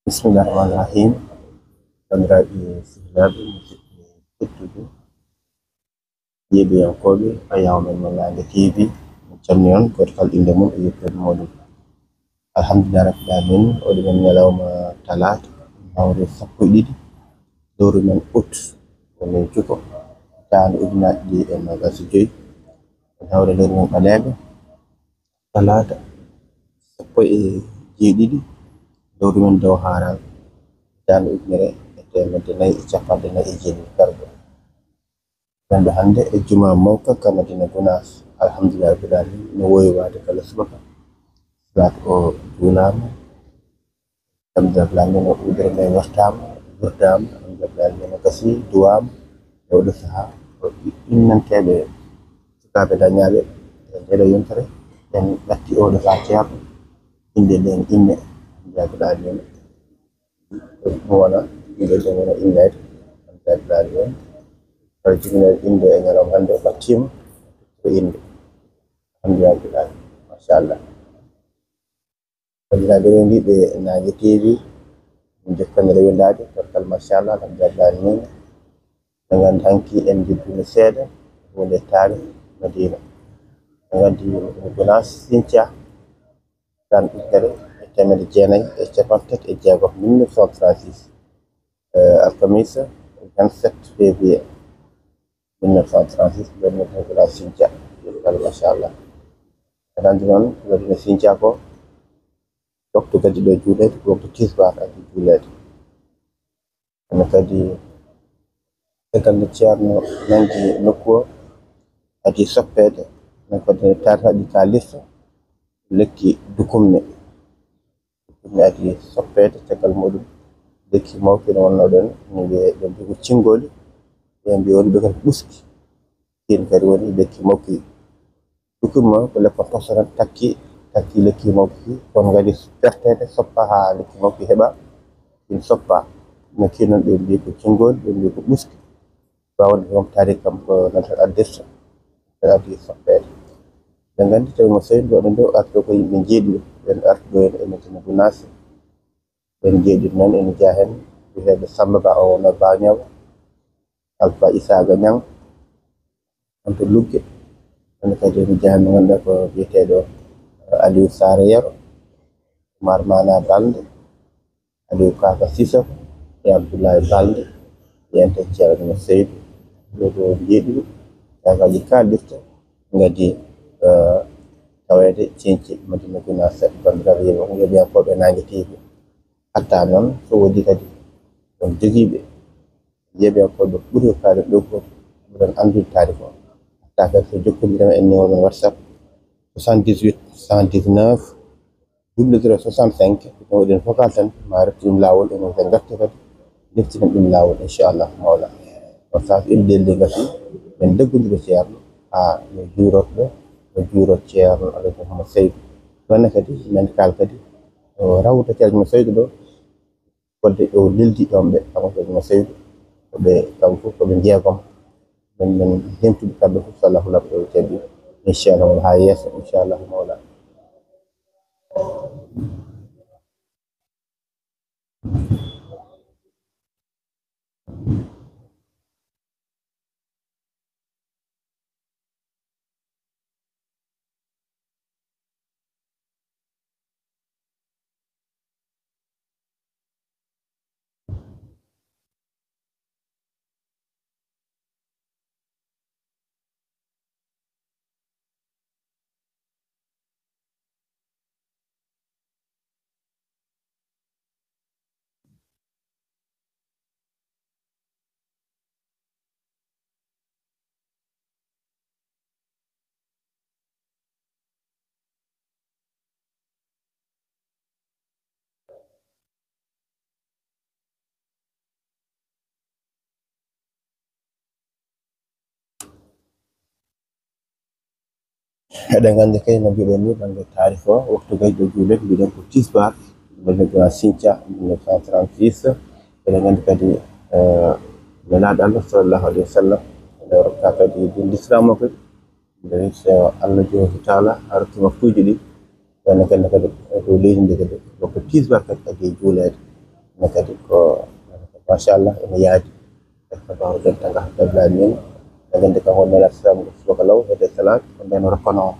Bismillahirrahmanirrahim. Bandiraɓe sehilaaɓe musidɓe tedduɓe yeeɓoyankoɓe ayaw men mo Laaga TV, min calmini on goto kala inde mum e yettode muɗum. Alhamdulillah rabbil alamin. Oɗo men ñalawma talata hawre 12 lewru men août woni juko hitande ujunaje ɗiɗi e nogas e joyyi en hawre lewru men ɓaleɓe talata 17 lewru men dow haral hitande ujunere e temedde nayyi e capanɗe nayyi e jeeɗiɗi garɗo wonde hande e juma mawka ka Madina Gounass. Alhamdulillah rabbil alamin no woywade kala subaka salatu o junama alhamdulillah rabbil alamin o udere nde wartama wurdama alhamdulillah rabbil alamin o gasi duwama e oɗo saaha o innanteɓe sukaɓe dañaɓe e ndeɗo yontere en ɗatti oɗo saaha ceerno inde nden inne alhamdulillah rabbil alamin mo wona inde nden wona innede alhamdulillah rabbil alamin oɗo jibinede inde e ñalawma hande o ɓattima to inde alhamdulillah rabbil alamin machallah. Bandiraɓe ɓe mbiɓe Laaga TV min jokkanire windade total machallah alhamdulillah rabbil alamin. ɓe gandi hanki en jibbine seeɗa hunde taarih Madina ɓe gandi Gounass Sinthiou tan ujunere e temedde jeenayyi e capantati e jeegom 1936 alkamisa 27 février 1936 ɓe woni Gounass Sinthiou total machallah. aɗa andi noon Madina Sinthiou ko waktu kadi ɗo juulede ko waktu tisbar adi juulede kono kadi caggal nde ceerno nangi nokku o adi soppede non kadi tataɗi ka lista lekki dukumne adi soppede caggal muɗum lekki mawki no wonno ɗon ni ɓe mbi ko cingoli ɓe mbi woni ɓe kadi ɓuski ɗin kadi woni lekki mawki dukumma ko lekkon tosoran takki lekki mawki kono kadi pertede soppa ha lekki mawki heɓa ɗin soppa no kinnon ɓe mbi ko cingoli ɓe mbi ko ɓuski wawde ɗum taari kam ko nanta addirta adi soppede ɓe gandi tawi mo Seydou ɗo ɗo arto ko yimɓe jeeɗiɗo ɓen arti ɗo e Madina Gounass ɓen jeeɗiɗo noon ene jeeya hen wiyeteɓe Samba Ba o wonno Bañawo Alpha Isaga Niang on to Lugge kono kadi ene jeeya hen mo ganduɗa ko wiyeteɗo Aliou Sara Yero Oumar Mana Balde Aliou Kaka Sissoko e Abdoulaye Balde e ente ceerno mo Seydou ɗo jeeɗiɗo cagaji kaldirta gadi tawede ceñci Madina Gounass bandiraɓe yeeɓoyankoɓe Laaga TV. hatta noon so woodi kadi on jogiiɓe yeeɓoyankoɓe ɓuri ko kaalen ɗo ko ɓuuran andude taarih o hatta kadi so jokkodirama e numéro men WhatsApp 78 119 00 65 ɗum waɗen vocal tan ma retta ɗum laawol enen kadi garta kadi deftinen ɗum laawol inchallah mawla on saaha inde nde gasi ɓen daggodira ceerno ha no juurotoɗo no juuro ceerno Alaji Mouhammad Seydou ɗonne kadi men kaal kadi o rawda ceerno mo Seydou ɗo fodde o leldi ɗon ɓe kanko ceerno mo Seydou koɓe kamɓe fof koɓe jeegom men hemtude kamɓe fof so Allahu lam ɗo jaɓi inchallah ha yeeso inchallah mawla. eɗen gandi kadi no mbiɗen ni banggue taarih o waktu gayɗo juulede mbiɗen ko tisbar Madina Gounass Sinthiou 1936 eɗen gandi kadi nelaɗo Allah sallllahu alayhi wa sallam ene rokka kadi din l'islam o kadi nde so Allah joni taala ha rokki waktuji ɗi ɗonne kadi dow leydi ndi kadi waktu tisbar kadi adi juulede kadi ko machallah ene yaadi kabaru den tanga dabla min daga de ko nela sam ko law hede salat ko den rokono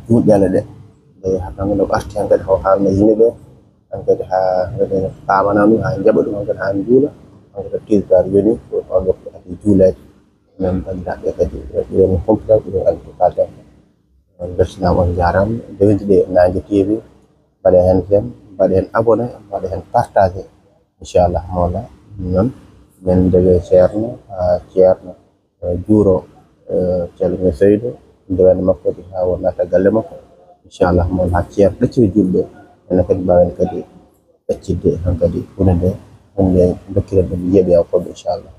juuɗele ɗe nde hannde no arti han kadi haw haalno yimɓe ɓe han kadi ha kadi pamana ɗum ha jaɓa ɗum han kadi ha juula han kadi tisdar yoni ko on waktu kadi juulede min bandiraɓe kadi ɓiɗen complet ɓiɗen andi to kalten on beltinama on jarama dewinti ɗe Nangue TV mbaɗe hen jem mbaɗe hen abonné mbaɗe hen partagé inchallah mawla non min dewe ceerno ha ceerno juuro ceerno Seydou ndewani makko kadi ha wonnata galle makko inchallah mawla ha ceerno ɗacciri julɓe enen kadi mbawen kadi ɗaccidde han kadi hunde nde hunde dokkiren ɗum yeeɓiyankoɓe inchallah.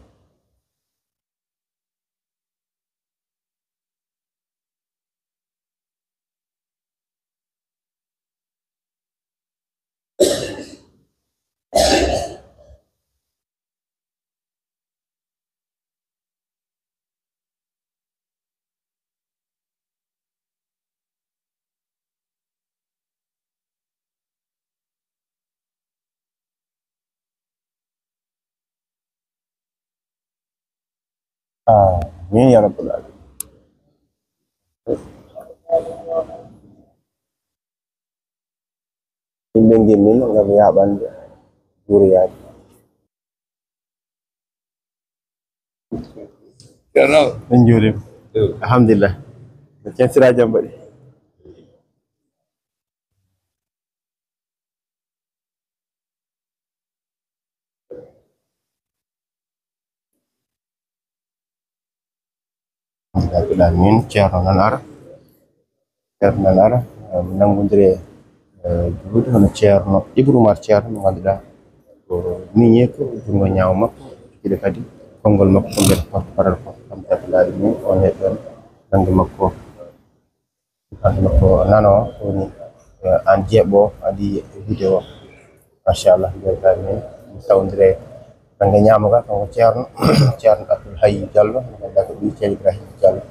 Amin ya rabbal alamin. Yimɓe gimmino ngam yaɓande juriyaji. En juurima alhamdulillah no censira jaam mbaɗi rabbil alamin ceerno nan ara nanggodiri juuɗe hono ceerno Ibou Oumar ceerno mo ganduɗa ko miñe ko jungo ñaawo makko jiɗi kadi konngol makko ko nder porte parole ko rabbil alamin on heɗon nangge makko nano woni an jeeɓo adi vidéo machallah jewtani men mi sawdire nangge ñamoga kanko ceerno ceerno Abdoul Hayy Diallo mo ganduɗa ko ɓii ceerno Ibrahima Diallo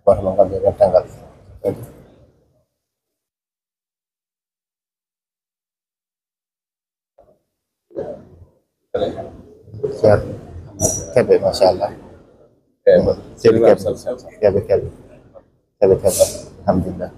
goto mo ganduɗa dental kadi ceerno Kebe machallah Kebe alhamdulillah.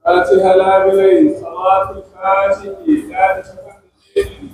فاتها بليل صلاة الفاتح لا تتفق الليل.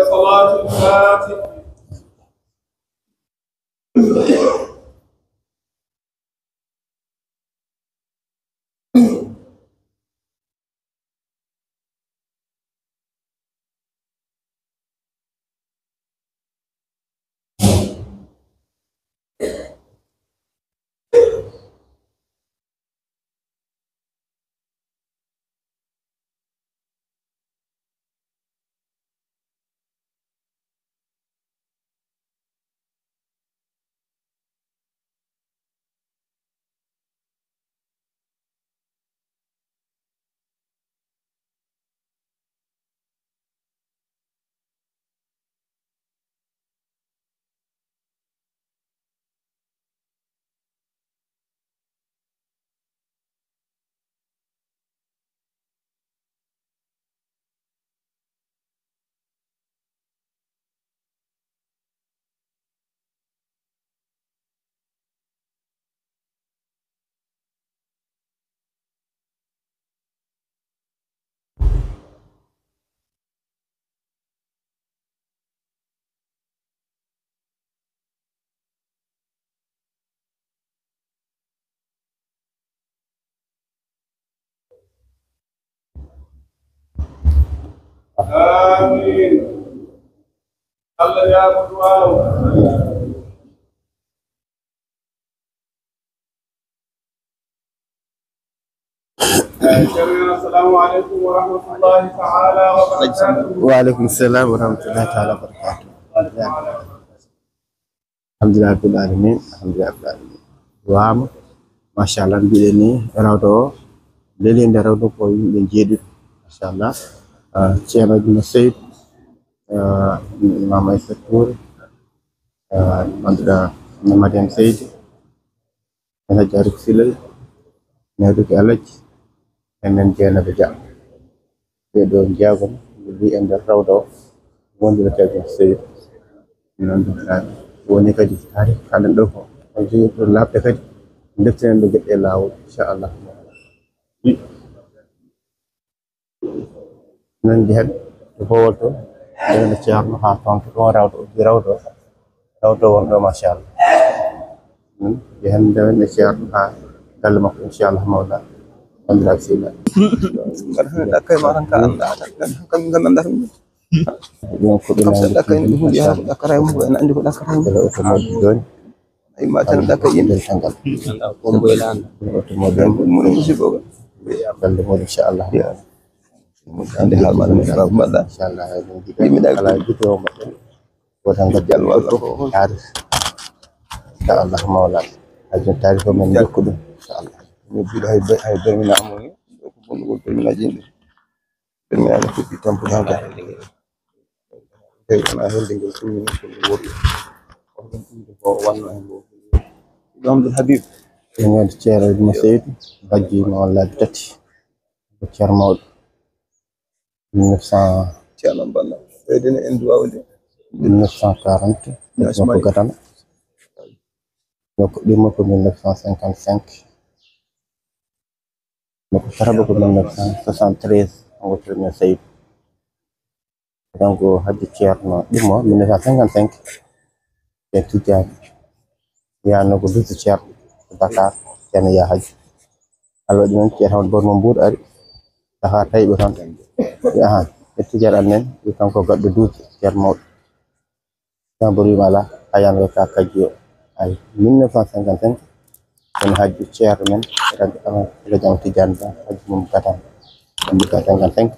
صلاة الفاتح. آمين. الله يا أبو السلام عليكم ورحمة الله تعالى وبركاته. وعليكم السلام ورحمة الله تعالى وبركاته. الحمد لله رب العالمين. الحمد لله رب العالمين. وام ما شاء الله بيني راودو لين راودو كوي نجيد ما شاء الله تيانا بن سيد إمام الفطور مدرا مدام سيد أنا جارك سيل نادوك ألج أنا جانا بجا بدون جاون اللي عند راودو وندر تاجي سيد نندر woni kadi hari kala do ko aji do labde kadi deften do gedde lawo inshallah nan di had to howto den ciarno ha ton to rawdo di rawdo won do mashallah di hande den ciarno ha kalma inshallah mawla andra sila kay marang ka anda kan ganda يوم كل خمسة لك إن يقول يا لك رايم وأنا عندي لك رايم otomobile أي ما تنلك يم tanggal قنبلان otomobile من مسيبه dalle mo inshallah عندي حال ما نفرق ماذا inshallah ala video mabɓe wotan جل والله tarih inshallah mawla ajun tarih ko men dokku ɗum inshallah نبي هاي برمنا عموني بقول برمنا جين برمنا أنا في تامبو هذا هاي أنا هندي قلت من عبد الحبيب ñode ceero mo seydi bajjima wallahi tati ko ceer mawɗo 1900 تعلم بالله سيدنا إندو أولي 1940 ko gatana donc ɗimmo ko 1955 donc taraba ko 1973 on wotirno seydi donc hadde ceerno ɗimmo 1955 e tijjani yano ko duuto ceerno Dakar ceerno ya haji Allah waɗi noon ceerno Hamad Boto mo Mbour ari Dakar tawi ɓe toon ahan e tijjani annen wi kanko gaɗɗo duuto ceerno mawɗo ceerno Boto wima ala a yano ka kajji o ay 1955 en haji ceerno men radiam tijjani ba haji mum gatan 1955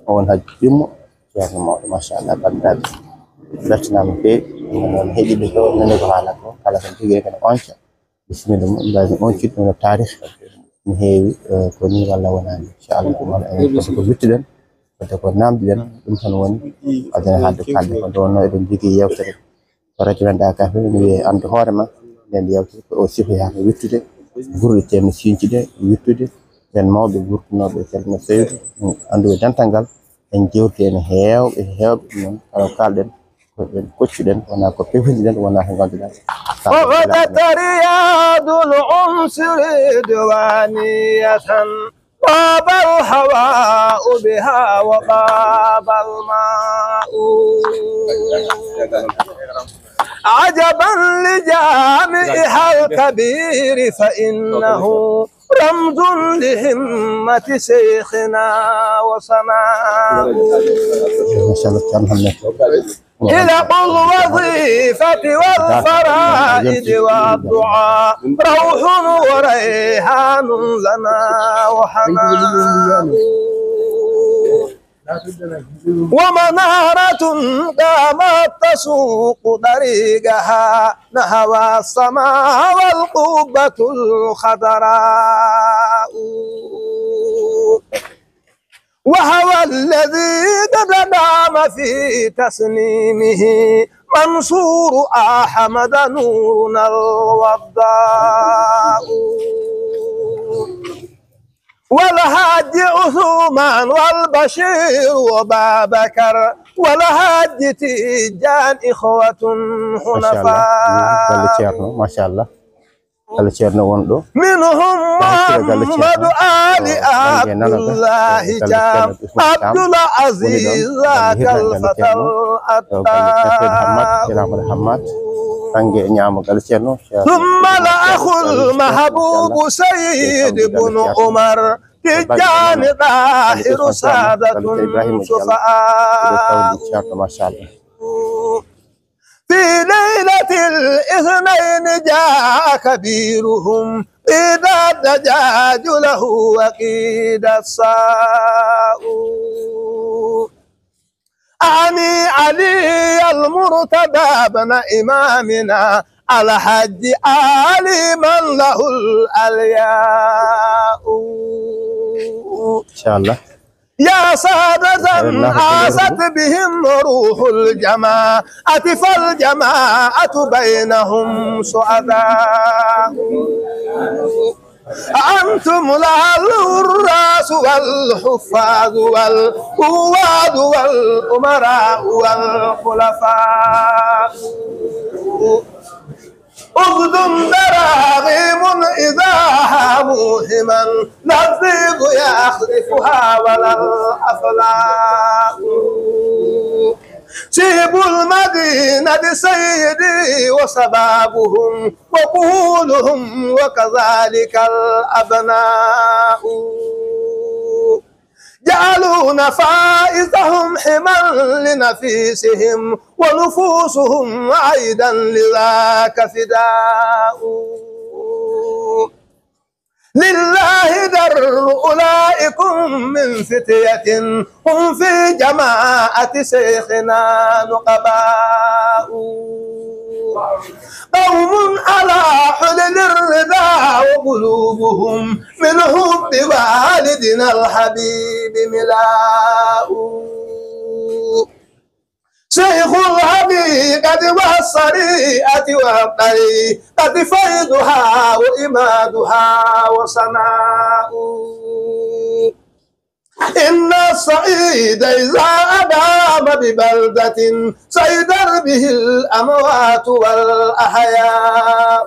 o won haji ɗimmo ceerno mawɗo machallah bandiraɓe dartinama feewi non heeɗiɓe ko nane ko haala ko kala ko jogui kene onca bisimilla mum mbawi oncitde no tarih no heewi ko ni walla wonani inchallah ɗum wona en ko wittuɗen wadde ko namdiɗen ɗum tan woni adana hadde kalde ko ɗo wonno eɗen jogui yewtere ko radio men Dakar ne wiye andu hoorema nden yewtere ko o sifoyaka wittude gurɗe ceerno Sinthi ɗe wittude ɓen mawɓe gurtunoɓe ceerno Seydou anduɓe dental ngal en jewti hen heewɓe ɗum noon kala ko kalɗen koɓen koccuɗen wona ko pefiniɗen wona ko ganduɗa وغدت رياض العنصر دوانية طاب الهواء بها وطاب الماء عجبا لجامعها الكبير فإنه رمز لهمة شيخنا وسماء إلى الوظيفة والفرائد والدعاء روح وريحان لنا وحنان ومنارة قامت تسوق طريقها نحو السماء والقبة الخضراء وهو الذي قد نام في تسنيمه منصور أحمد نورنا الوضاء والهاج عثمان والبشير وبابكر والهاج تيجان إخوة حنفاء ما شاء الله Allah ceerno wonɗo منهم محمد آل عبد الله جاب عبد العزيز ذاك الفتى الأتقى ثم الأخ المحبوب سيد بن عمر تجان ظاهر سادة سفهاء في ليلة الاثنين جاء كبيرهم إذا الدجاج له وقيد الساء أعني علي المرتضى بن إمامنا الحج علي من له الألياء إن شاء الله يا سادة عاست بهم روح الجماعة فالجماعة بينهم سعداء أنتم الراس والحفاظ والقواد والأمراء والخلفاء أغدم دراغيم إذا هاموا هما نظيب يخلفها ولا الأفلاء شيب المدينة سيدي وسبابهم وقولهم وكذلك الأبناء جعلوا فائزهم حما لنفيسهم ونفوسهم عيدا لذاك فداء لله در أولئكم من فتية هم في جماعة شيخنا نقباء قوم على حلل الردى وقلوبهم من حب والدنا الحبيب ملاء شيخ الحقيقة والصريعة والطريقة فيضها وإمادها وصناء إن الصعيد إذا أدام ببلدة سيدر به الأموات والأحياء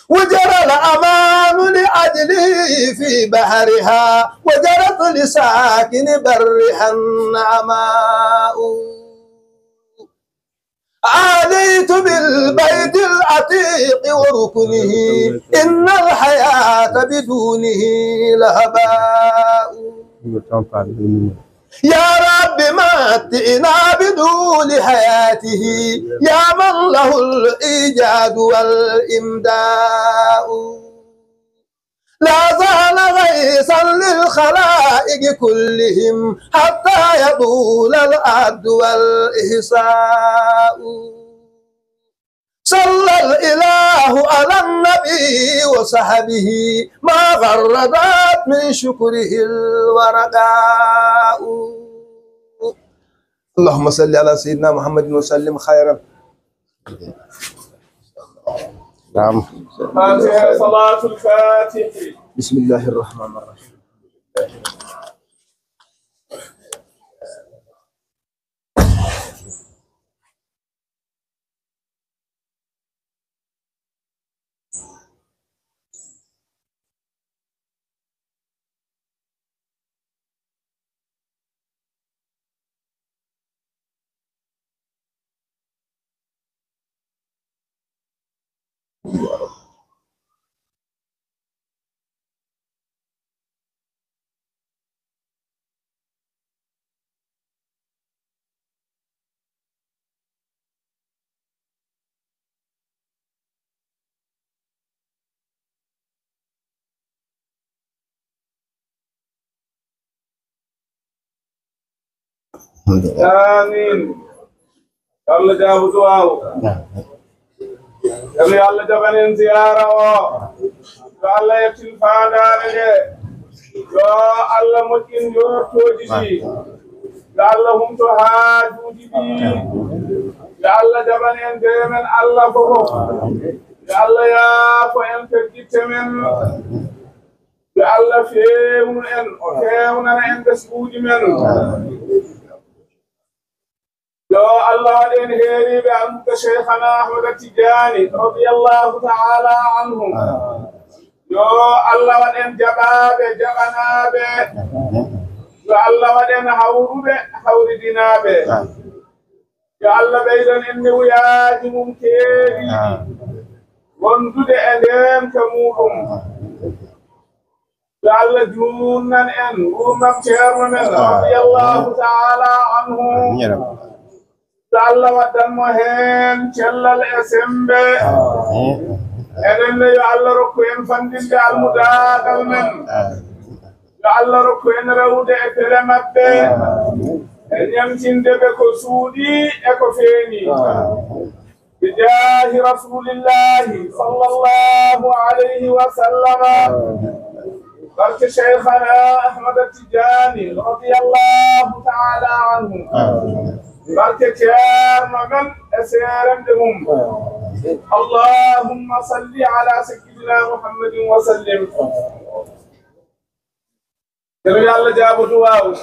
وجرى الأمان لأجله في بحرها وجرت لساكن برها النعماء عاديت بالبيت العتيق وركنه إن الحياة بدونه لهباء يا رب متئنا بدون حياته يا من له الإيجاد والإمداء لا زال غيثا للخلائق كلهم حتى يطول العد والإحساء صلى الإله على النبي وصحبه ما غردت من شكره الورقاء اللهم صل على سيدنا محمد وسلم خيرا. نعم. فاتحة صلاة الفاتح. بسم الله الرحمن الرحيم. آمين. الله جاب دعاء. الله جابن زيارة. الله يكتب فاداره. الله ممكن يرتوجي. الله هم تهاجودي. الله جابن دائما الله فوق. الله يا فين تجتمن. الله فيهم إن فيهم أنا تسبوج من. يا الله إن هيري بأنك شيخنا أحمد التجاني رضي الله تعالى عنه. يا الله إن جباب جبنا به. يا الله إن حور دينا به. يا الله بيدن إني وياك ممكن. وندد أدم كموهم. يا الله جونن إن ومن شهرنا رضي الله تعالى عنه. الله ودن مهين شلل اسمبه ان يا الله ركوين فندين المداخل من يا الله ركوين رود افرمته ان يمتين دبكو سودي اكو فيني بجاه رسول الله صلى الله عليه وسلم بارك شيخنا احمد التجاني رضي الله تعالى عنه بارك كيار مغن اسيرم دهم اللهم صل على سيدنا محمد وسلم. يا الله جاب دعاء.